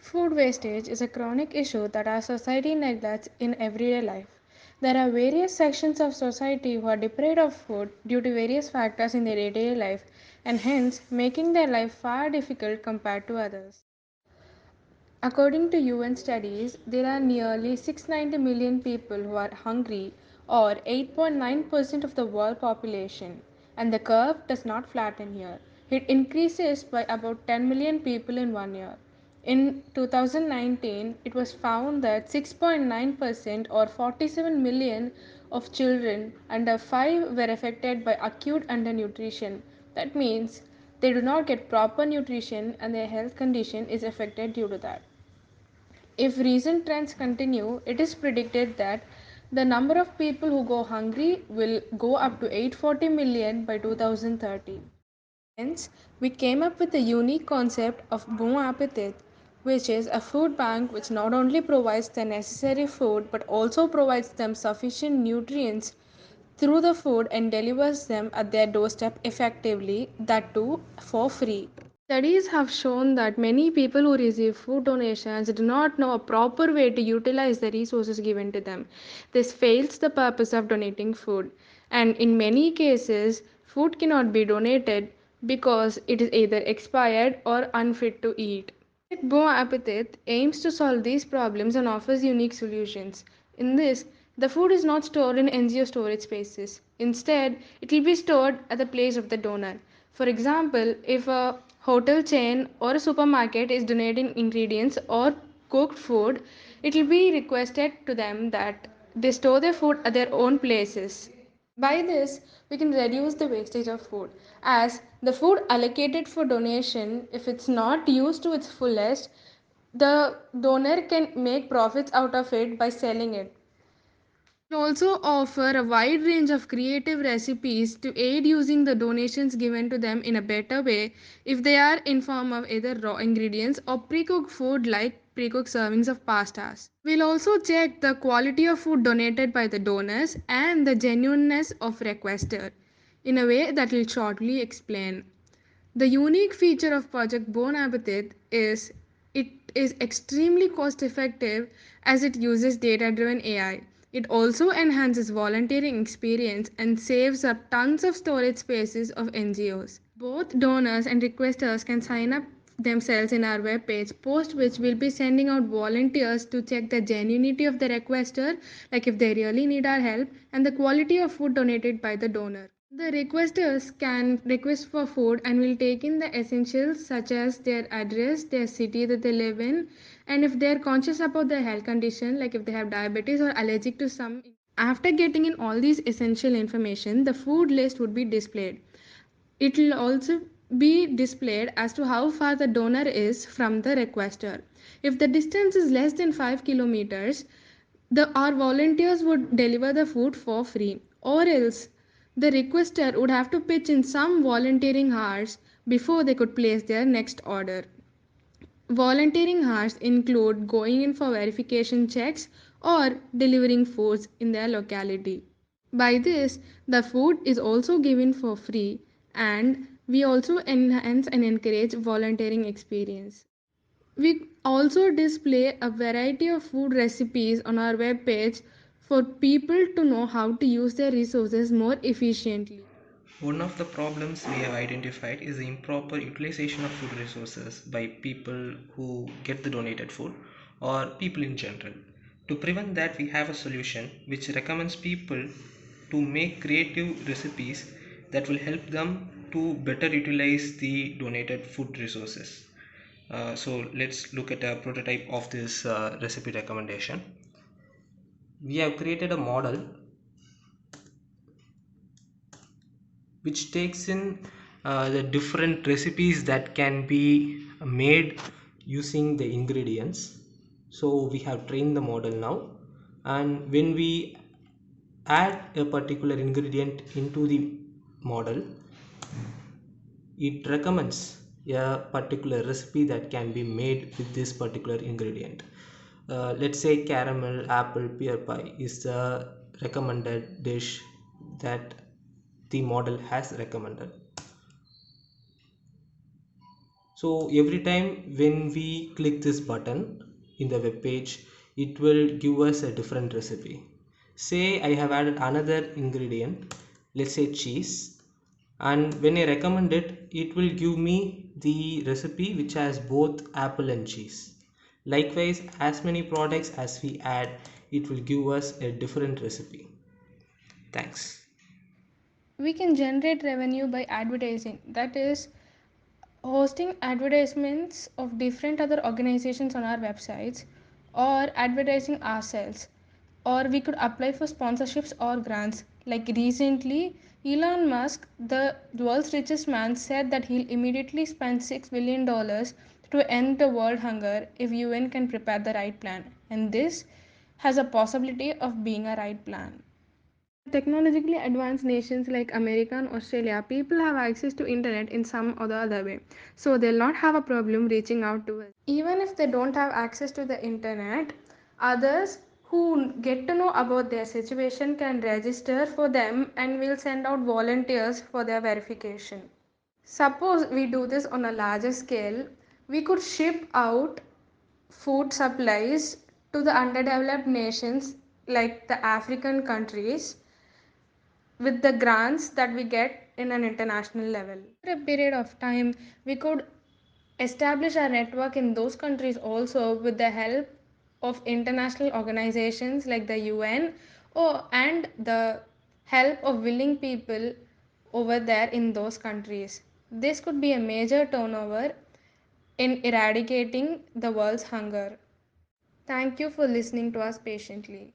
Food wastage is a chronic issue that our society neglects in everyday life. There are various sections of society who are deprived of food due to various factors in their day-to-day life and hence making their life far difficult compared to others. According to UN studies, there are nearly 690 million people who are hungry, or 8.9% of the world population, and the curve does not flatten here. It increases by about 10 million people in 1 year. In 2019, it was found that 6.9% or 47 million of children under 5 were affected by acute undernutrition. That means they do not get proper nutrition and their health condition is affected due to that. If recent trends continue, it is predicted that the number of people who go hungry will go up to 840 million by 2030. Hence, we came up with a unique concept of Bon Appetit, which is a food bank which not only provides the necessary food but also provides them sufficient nutrients through the food and delivers them at their doorstep effectively, that too for free. Studies have shown that many people who receive food donations do not know a proper way to utilize the resources given to them. This fails the purpose of donating food, and in many cases, food cannot be donated because it is either expired or unfit to eat. Bon Appetit aims to solve these problems and offers unique solutions. In this, the food is not stored in NGO storage spaces. Instead, it will be stored at the place of the donor. For example, if a hotel chain or a supermarket is donating ingredients or cooked food, it will be requested to them that they store their food at their own places. By this, we can reduce the wastage of food, as the food allocated for donation, if it's not used to its fullest, the donor can make profits out of it by selling it. It also offer a wide range of creative recipes to aid using the donations given to them in a better way if they are in form of either raw ingredients or pre-cooked food like pre-cooked servings of pastas. We'll also check the quality of food donated by the donors and the genuineness of requester in a way that will shortly explain. The unique feature of Project Bon Appetit is it is extremely cost effective as it uses data driven AI. It also enhances volunteering experience and saves up tons of storage spaces of NGOs. Both donors and requesters can sign up themselves in our webpage, post which we'll be sending out volunteers to check the genuinity of the requester, like if they really need our help, and the quality of food donated by the donor. The requesters can request for food and will take in the essentials such as their address, their city that they live in, and if they are conscious about their health condition, like if they have diabetes or allergic to some. After getting in all these essential information, the food list would be displayed. It will also be displayed as to how far the donor is from the requester. If the distance is less than 5 kilometers, our volunteers would deliver the food for free, or else the requester would have to pitch in some volunteering hours before they could place their next order. Volunteering hours include going in for verification checks or delivering foods in their locality. By this, the food is also given for free, and we also enhance and encourage volunteering experience. We also display a variety of food recipes on our webpage for people to know how to use their resources more efficiently. One of the problems we have identified is the improper utilization of food resources by people who get the donated food or people in general. To prevent that, we have a solution which recommends people to make creative recipes that will help them to better utilize the donated food resources. So let's look at a prototype of this recipe recommendation. We have created a model which takes in the different recipes that can be made using the ingredients. So we have trained the model now, and when we add a particular ingredient into the model, it recommends a particular recipe that can be made with this particular ingredient. Let's say caramel apple pear pie is the recommended dish that the model has recommended. So every time when we click this button in the web page, it will give us a different recipe. Say I have added another ingredient, let's say cheese, and when I recommend it, it will give me the recipe which has both apple and cheese. Likewise, as many products as we add, it will give us a different recipe. Thanks. We can generate revenue by advertising, that is, hosting advertisements of different other organizations on our websites, or advertising ourselves, or we could apply for sponsorships or grants. Like recently, Elon Musk, the world's richest man, said that he'll immediately spend $6 billion to end the world hunger if UN can prepare the right plan, and this has a possibility of being a right plan. Technologically advanced nations like America and Australia, people have access to internet in some or the other way. So they'll not have a problem reaching out to us. Even if they don't have access to the internet, others who get to know about their situation can register for them and will send out volunteers for their verification. Suppose we do this on a larger scale, we could ship out food supplies to the underdeveloped nations like the African countries with the grants that we get in an international level. For a period of time, we could establish our network in those countries also with the help of international organizations like the UN and the help of willing people over there in those countries. This could be a major turnover in eradicating the world's hunger. Thank you for listening to us patiently.